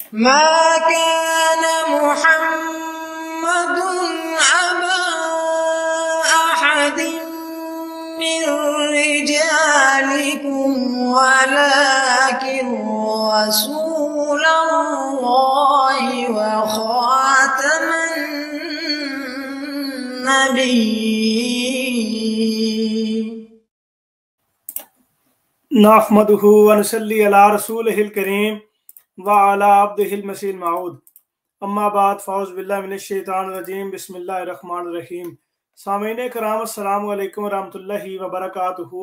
मा कान मुहम्मदुन अबा अहदिन मिन रिजालिकुम वलाकिन रसूलल्लाहि व खातमन नबिय्यीन। नहमदुहु व नसल्ली अला रसूलिहिल करीम व अला अब्दिहिल मसीहिल मऊद। अम्मा बाद फ़ौज़ बिल्लाहि मिनश शैतानिर रजीम। बिस्मिल्लाहिर रहमानिर रहीम। सामीन कराम अस्सलामु अलैकुम व रहमतुल्लाहि व बरकातुहू।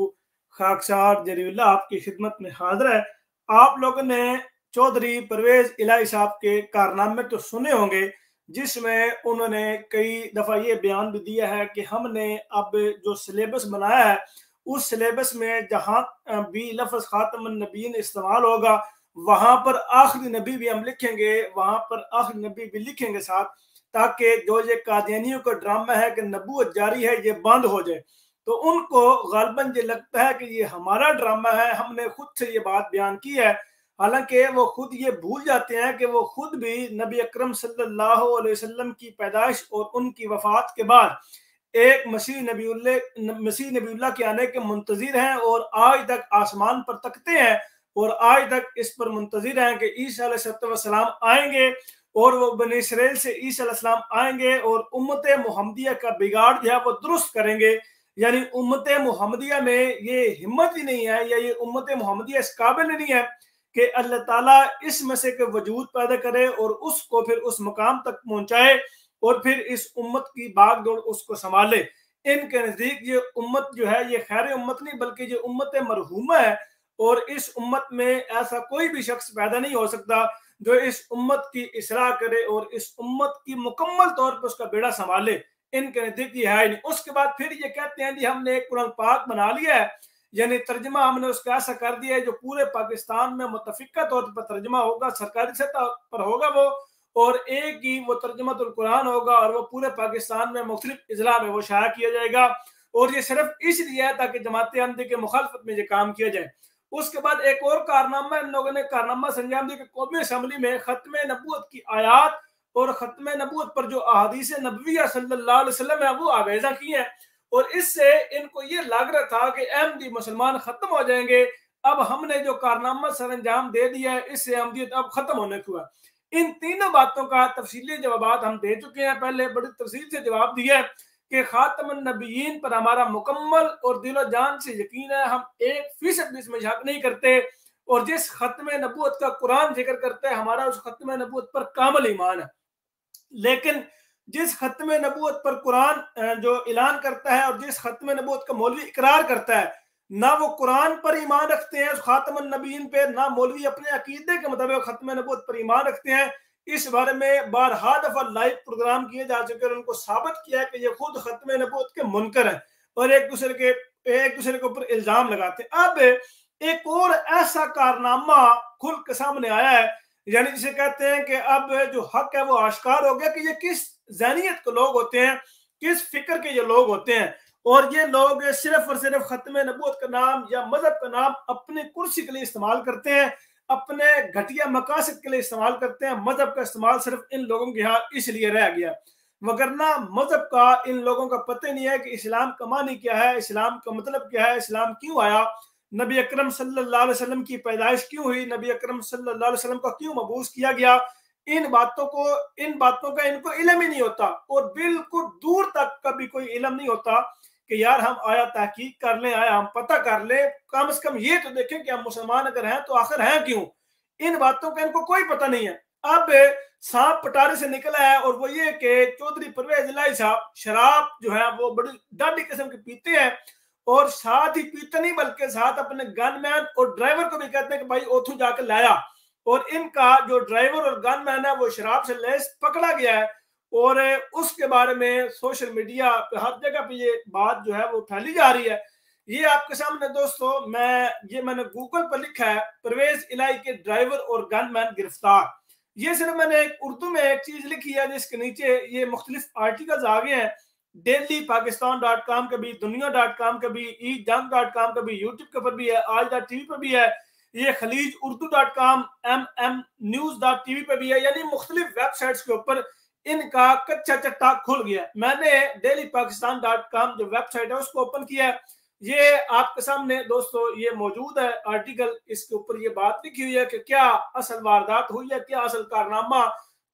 खाकसार जरीउल्लाह आपकी खिदमत में हाजिर है। आप लोगों ने चौधरी परवेज इलाही साहब के कारनामे तो सुने होंगे, जिसमें उन्होंने कई दफ़ा ये बयान भी दिया है कि हमने अब जो सिलेबस बनाया है उस सिलेबस में जहाँ भी लफ्ज़ खातमुन नबीयीन इस्तेमाल होगा वहां पर आखिरी नबी भी हम लिखेंगे, वहां पर आखिरी नबी भी लिखेंगे साथ, ताकि जो ये कादियानियों का ड्रामा है कि नबूवत जारी है ये बंद हो जाए। तो उनको गालबन ये लगता है कि ये हमारा ड्रामा है, हमने खुद से ये बात बयान की है। हालांकि वो खुद ये भूल जाते हैं कि वो खुद भी नबी अकरम सल्लल्लाहु अलैहि वसल्लम की पैदाइश और उनकी वफात के बाद एक मसीह नबीउल्लाह के आने के मुंतजिर हैं और आज तक आसमान पर तकते हैं और आज तक इस पर मुंतजिर हैं कि ईसा अलैहिस्सलाम आएंगे और वो बनी इसराइल से ईसा अलैहिस्सलाम आएंगे और उम्मत मुहम्मदिया का बिगाड़ जो है वो दुरुस्त करेंगे। यानी उम्मत मुहम्मदिया में ये हिम्मत ही नहीं है या ये उम्मत मुहम्मदिया इस काबिल नहीं है कि अल्लाह ताला इस मसीह के वजूद पैदा करे और उसको फिर उस मकाम तक पहुंचाए और फिर इस उम्मत की बागडोर उसको संभाले। इनके नजदीक ये उम्मत जो है ये खैर उम्मत नहीं बल्कि ये उम्मत मरहूमा है और इस उम्मत में ऐसा कोई भी शख्स पैदा नहीं हो सकता जो इस उम्मत की इसराह करे और इस उम्मत की मुकम्मल तौर पर उसका बेड़ा संभाले। इनके नजदीक ये है नहीं। उसके बाद फिर ये कहते हैं जी हमने एक कुरान पाक बना लिया है, यानी तर्जमा हमने उसका ऐसा कर दिया है जो पूरे पाकिस्तान में मुतफिका तौर पर तर्जमा होगा, सरकारी सतह पर होगा वो, और एक ही वो तर्जुमतुल कुरान होगा और वो पूरे पाकिस्तान में मुख्तलिफ इजला में वो शाया किया जाएगा। और ये सिर्फ इसलिए है ताकि जमात अहमदी के मुखालफत में ये काम किया जाए। उसके बाद एक और कारनामा इन लोगों ने कारनामा संजाम दिया कि कौमी असम्बली में खत्म नबूवत की आयात और खत्म नबूवत पर जो अहादीस नबविया सल्लल्लाहु अलैहि वसल्लम है वो आवेजा की है और इससे इनको ये लग रहा था कि अहमदी मुसलमान खत्म हो जाएंगे। अब हमने जो कारनामा सर अंजाम दे दिया है इससे अहमदियत अब खत्म होने को है। इन तीनों बातों का तफसीली जवाब हम दे चुके हैं, पहले बड़ी तफसील से जवाब दिया है कि खातमुन नबिय्यीन पर हमारा मुकम्मल और दिलो जान से यकीन है, हम 1% इसमें शक नहीं करते और जिस खत्म नबूवत का कुरान जिक्र करता है हमारा उस खत्म नबूवत पर कामिल ईमान है। लेकिन जिस खत्म नबूवत पर कुरान जो ऐलान करता है और जिस खत्म नबूवत का मौलवी इकरार करता है, ना वो कुरान पर ईमान रखते हैं उस खातमुन नबीयीन पे, ना मौलवी अपने अकीदे के मुताबिक खत्म नबूवत पर ईमान रखते हैं। इस बारे में बारहा दफा लाइव प्रोग्राम किए जा चुके हैं, उनको साबित किया है कि ये खुद खत्म नबूवत के मुनकर हैं और एक दूसरे के ऊपर इल्जाम लगाते हैं। अब एक और ऐसा कारनामा खुल के सामने आया है, यानी जिसे कहते हैं कि अब जो हक है वो आश्कार हो गया कि ये किस ज़हनियत के लोग होते हैं, किस फिक्र के ये लोग होते हैं। और ये लोग सिर्फ और सिर्फ खत्म नबूवत का नाम या मजहब का नाम अपने कुर्सी के लिए इस्तेमाल करते हैं, अपने घटिया मकासद के लिए इस्तेमाल करते हैं। मजहब का इस्तेमाल सिर्फ इन लोगों के यहाँ इसलिए रह गया, वगरना मजहब का इन लोगों का पता नहीं है कि इस्लाम का मानी क्या है, इस्लाम का मतलब क्या है, इस्लाम क्यों आया, नबी अकरम सल्लल्लाहु अलैहि वसल्लम की पैदाइश क्यों हुई, नबी अकरम सल्लल्लाहु अलैहि वसल्लम को क्यों मबूस किया गया। इन बातों का इनको इल्म ही नहीं होता और बिल्कुल दूर तक का भी कोई इल्म नहीं होता कि यार हम आया तहकीक कर लें, आया हम पता कर लें, कम से कम ये तो देखें कि हम मुसलमान अगर हैं तो आखिर हैं क्यों। इन बातों का इनको कोई पता नहीं है। अब सांप पटारे से निकला है और वो ये कि चौधरी परवेज इलाही साहब शराब जो है वो बड़ी डाढ़ी किस्म की पीते हैं और साथ ही पीते नहीं बल्कि साथ अपने गनमैन और ड्राइवर को भी कहते हैं कि भाई ओथू जाकर लाया। और इनका जो ड्राइवर और गनमैन है वो शराब से लैस पकड़ा गया है और उसके बारे में सोशल मीडिया पे हर जगह पे ये बात जो है वो फैली जा रही है। ये आपके सामने दोस्तों मैंने गूगल पर लिखा है परवेज इलाही के ड्राइवर और गनमैन गिरफ्तार। ये सिर्फ मैंने एक उर्दू में एक चीज लिखी है जिसके नीचे ये मुख्तलिफ आर्टिकल्स आ गए हैं, डेली पाकिस्तान.com का भी, दुनिया.com का भी, ईजंग.com का भी, यूट्यूब के ऊपर भी है, आज टीवी पर भी है। ये खलीजुर्दू.com, MM-News.tv पे भी है, यानी मुख्तलिफ वेबसाइट्स के ऊपर इनका कच्चा चट्टा खुल गया। मैंने dailypakistan.com जो वेबसाइट है उसको ओपन किया है। ये आपके सामने दोस्तों ये मौजूद है आर्टिकल, इसके ऊपर ये बात लिखी हुई है कि क्या असल वारदात हुई है, क्या असल कारनामा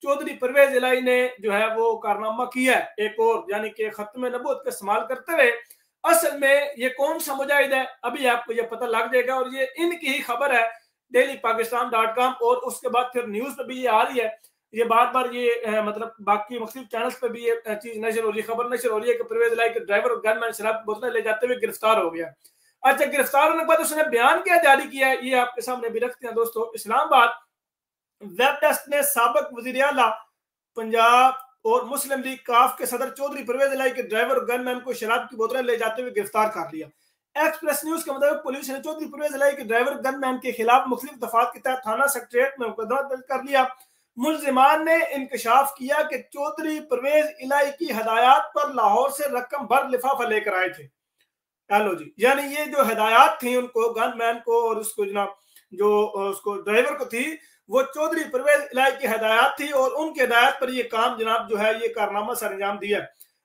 चौधरी परवेज इलाही ने जो है वो कारनामा किया है एक और, यानी कि खत्म नबूवत का इस्तेमाल करते हुए। असल में ये कौन सा मुजाहिद है अभी आपको ये पता लग जाएगा, और ये इनकी ही खबर है dailypakistan.com, और उसके बाद फिर न्यूज पे भी ये आ रही है। ये बार बार ये मतलब बाकी मुख्तलिफ चैनल्स पे भी ये चीज नशर हो रही है, खबर नशर हो रही है कि परवेज इलाही के ड्राइवर और गनमैन शराब की बोतलें ले जाते हुए गिरफ्तार हो गया। अच्छा, गिरफ्तार होने के बाद उसने बयान क्या जारी किया है ये आपके सामने भी रखते हैं दोस्तों। इस्लामाबाद वेब डेस्क ने साबिक वजीर आला पंजाब और मुस्लिम लीग काफ के सदर चौधरी परवेज इलाही के ड्राइवर और गनमैन को शराब की बोतलें ले जाते हुए गिरफ्तार कर लिया। एक्सप्रेस न्यूज के मुताबिक पुलिस ने चौधरी परवेज इलाही के ड्राइवर गनमैन के खिलाफ मुख्तलिफ दफात के तहत थाना सेक्रेटरीट में मुकदमा दर्ज कर लिया। मुलजिमान ने इंकशाफ किया कि चौधरी परवेज इलाही की हदायत पर लाहौर से रकम भर लिफाफा लेकर आए थे। हेलो जी, यानी ये जो हदायत थी उनको, गनमैन को और उसको जनाब जो उसको ड्राइवर को थी, वो चौधरी परवेज इलाही की हदायत थी और उनकी हदायत पर ये काम जनाब जो है ये कारनामा सर अंजाम दिया।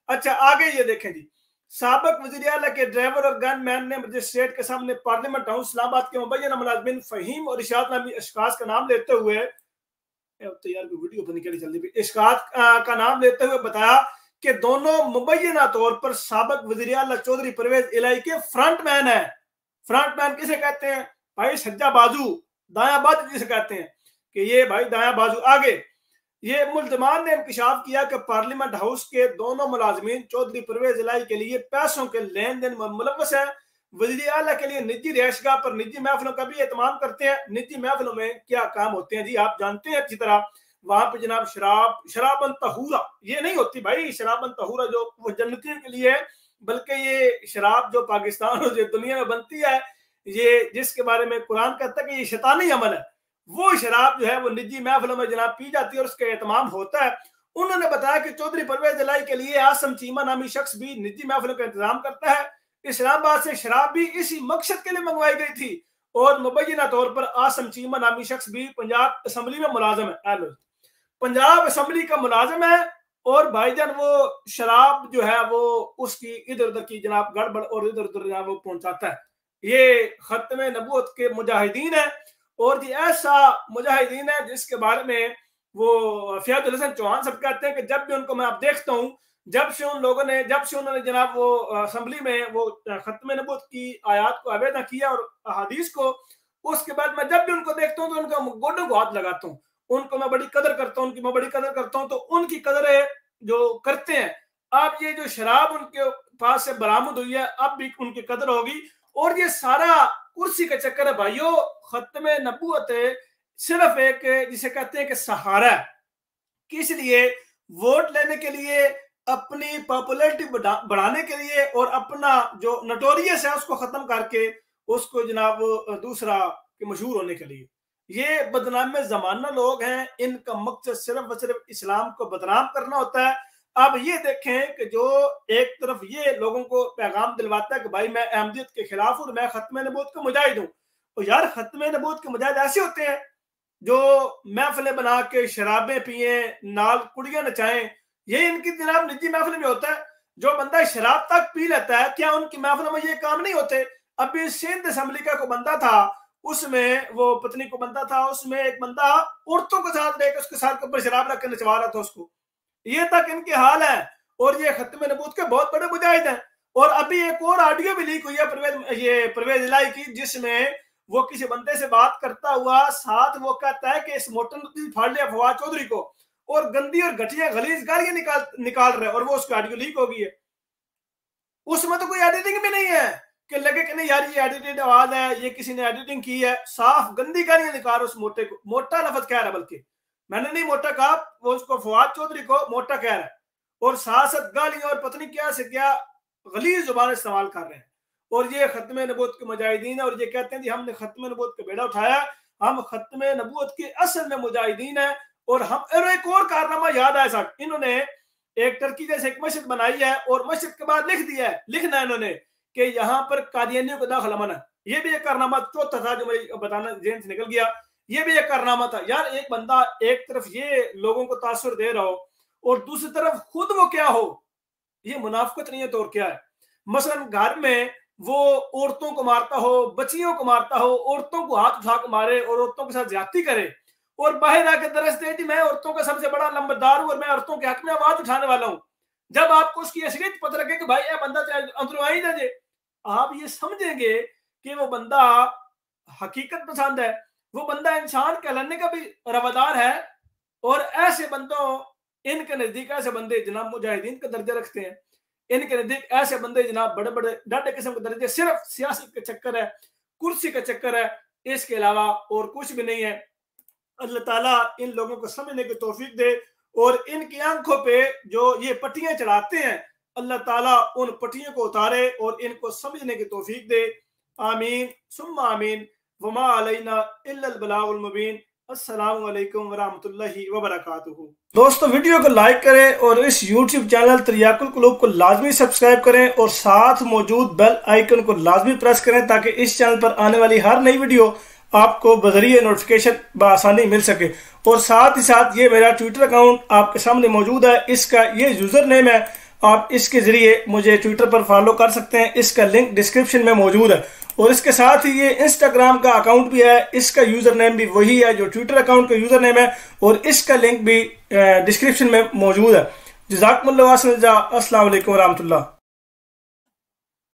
अच्छा, आगे ये देखें जी, साबिक वजीर आला के ड्राइवर और गनमैन ने मजिस्ट्रेट के सामने पार्लियामेंट हाउस इस्लामाबाद के मुबैना मुलाजिमिन फहीम और इशाद नामी अशखास का नाम लेते हुए, तो यार वीडियो तो निकली जल्दी, इशकात का नाम लेते हुए बताया कि दोनों मुबैना तौर पर साबिक वजीर आला चौधरी परवेज इलाही के फ्रंटमैन है। फ्रंटमैन किसे कहते हैं भाई? सज्जा बाजू, दाया बाजू जिसे कहते हैं, कि ये भाई दाया बाजू। आगे ये मुल्जिमान ने इंकशाफ किया कि पार्लियामेंट हाउस के दोनों मुलाजमीन चौधरी परवेज इलाही के लिए पैसों के लेन देन में मुलव्वस है। वज़ीर आला के लिए निजी रिहायशगाह पर निजी महफिलों का भी एहतमाम करते हैं। निजी महफिलों में क्या काम होते हैं जी, आप जानते हैं अच्छी तरह। वहां पे जनाब शराबन तहूरा ये नहीं होती भाई, शराबन तहूरा जो वो जन्नतियों के लिए है, बल्कि ये शराब जो पाकिस्तान और जो दुनिया में बनती है, ये जिसके बारे में कुरान कहता है कि ये शैतानी अमल है, वो शराब जो है वो निजी महफिलों में जनाब पी जाती है और उसका एहतमाम होता है। उन्होंने बताया कि चौधरी परवेज इलाही के लिए आसम चीमा नामी शख्स भी निजी महफिलों का इंतजाम करता है। इस्लामाबाद से शराब भी इसी मकसद के लिए मंगवाई गई थी और मुबैना तौर पर आसम चीमा नामी शख्स भी पंजाब असम्बली में मुलाजिम है। पंजाब असम्बली का मुलाजिम है और भाईजान वो शराब जो है वो उसकी इधर उधर की जनाब गड़बड़ और इधर उधर जनाब वो पहुंचाता है। ये खत्म नबूवत के मुजाहिदीन है और ये ऐसा मुजाहिदीन है जिसके बारे में वो फयाजुल हसन चौहान सब कहते हैं कि जब भी उनको मैं आप देखता हूँ, जब से उन्होंने जनाब वो असेंबली में वो खत्म नबूवत की आयत को अवेदा किया और अहादीस को, उसके बाद मैं जब भी उनको देखता हूँ तो उनका गोडों को हाथ लगाता हूँ, उनको मैं बड़ी कदर करता हूँ, उनकी मैं बड़ी कदर करता हूँ। तो उनकी कदर जो करते हैं, अब ये जो शराब उनके पास से बरामद हुई है अब भी उनकी कदर होगी। और ये सारा कुर्सी का चक्कर है भाइयों। खत्म नबूवत सिर्फ एक जिसे कहते हैं कि सहारा है, किस लिए? वोट लेने के लिए, अपनी पॉपुलैरिटी बढ़ाने के लिए और अपना जो नटोरियस है उसको खत्म करके उसको जनाब दूसरा मशहूर होने के लिए। ये बदनाम जमाना लोग हैं, इनका मकसद सिर्फ और सिर्फ इस्लाम को बदनाम करना होता है। अब ये देखें कि जो एक तरफ ये लोगों को पैगाम दिलवाता है कि भाई मैं अहमदियत के खिलाफ हूँ, मैं खत्म नबूवत का मुजाहिद हूँ, तो यार खत्म नबूवत के मुजाहिद ऐसे होते हैं जो महफिलें बना के शराबें पिए, नाल कुड़ियां नचाएं। ये इनकी जनाब निजी महफिल में होता है। जो बंदा शराब तक पी लेता है, क्या उनकी महफिलों में ये काम नहीं होते? अभी सिंध असेंबली का को बंदा था, उसमें वो पत्नी को बंदा था, उसमें एक बंदा औरतों के साथ लेकर उसके साथ के ऊपर शराब रख के नचवा रहा था उसको। ये तक इनके हाल है और ये खत्म नबूवत के बहुत बड़े मुजाहिद हैं। और अभी एक और ऑडियो भी लीक हुई है परवेज इलाही की, जिसमें वो किसी बंदे से बात करता हुआ साथ वो कहता है कि इस मोटर फाड़ लिया फवाद चौधरी को, और गंदी और घटिया गलीज गालियां निकाल रहे, और वो उसकी ऑडियो लीक हो गई है। उसमें तो कोई एडिटिंग भी नहीं है कि लगे कि नहीं यार ये एडिटेड आवाज है, ये किसी ने एडिटिंग की है। साफ गंदी गालियां निकाल उस मोटे को, मोटा लफ्ज कह रहा है, बल्कि मैंने नहीं मोटा कहा, वो उसको फवाद चौधरी को मोटा कह रहा है, और सासत गालियां और पत्नी क्या से क्या गलीज जुबान इस्तेमाल कर रहे हैं। और ये खत्म नबूवत के मुजाहिदीन है और ये कहते हैं जी हमने खत्म नबूवत का बेड़ा उठाया, हम खत्म नबूवत के असल में मुजाहिदीन है। और एक और कारनामा याद आया साहब, इन्होंने एक टर्की जैसे एक मस्जिद बनाई है और मस्जिद के बाद लिखना है इन्होंने कि यहाँ पर कादियानियों को दाखिला मना। ये भी एक कारनामा चौथा था जो मैं बताना जेन से निकल गया, ये भी एक कारनामा था। यार एक बंदा एक तरफ ये लोगों को तासुर दे रहा हो और दूसरी तरफ खुद वो क्या हो, ये मुनाफिकत नहीं है तो और क्या है। मसलन घर में वो औरतों को मारता हो, बच्चियों को मारता हो, औरतों को हाथ उठा के मारे और औरतों के साथ ज्यादती करे, और बाहर आकर दरस दे कि मैं औरतों का सबसे बड़ा नंबरदार हूं और मैं औरतों के हक में आवाज उठाने वाला हूं। जब आपको उसकी असलियत पता लगे कि भाई यह बंदा अंदरों आ ही ना जाए, आप ये समझेंगे कि वो बंदा हकीकत पसंद है, वो बंदा इंसान कहलाने का भी रवादार है। और ऐसे बंदों, इनके नजदीक ऐसे बंदे जनाब मुजाहिदीन का दर्जा रखते हैं, इनके नजदीक ऐसे बंदे जनाब बड़े बड़े डाटे किस्म के दर्जे, सिर्फ सियासत का चक्कर है, कुर्सी का चक्कर है, इसके अलावा और कुछ भी नहीं है। अल्लाह ताला इन लोगों को समझने की तौफीक दे और इनकी आंखों पे जो ये पट्टियां चढ़ाते हैं, अल्लाह ताला उन पट्टियों को उतारे और इनको समझने की तौफीक दे। आमीन सुम्मा आमीन। वमा अलैना इल्लल बलागुल मुबीन। अस्सलामु अलैकुम वरहमतुल्लाहि वबरकातुहू। दोस्तों वीडियो को लाइक करें और इस YouTube चैनल तरियाकुल कुलूब को लाजमी सब्सक्राइब करें और साथ मौजूद बेल आइकन को लाजमी प्रेस करें ताकि इस चैनल पर आने वाली हर नई वीडियो आपको बजरिए नोटिफिकेशन बआसानी मिल सके। और साथ ही साथ ये मेरा ट्विटर अकाउंट आपके सामने मौजूद है, इसका ये यूजर नेम है, आप इसके जरिए मुझे ट्विटर पर फॉलो कर सकते हैं, इसका लिंक डिस्क्रिप्शन में मौजूद है। और इसके साथ ही ये इंस्टाग्राम का अकाउंट भी है, इसका यूजर नेम भी वही है जो ट्विटर अकाउंट का यूजर नेम है और इसका लिंक भी डिस्क्रिप्शन में मौजूद है। जज़ाकुमुल्लाह खैर। अस्सलाम वालेकुम रहमतुल्लाह।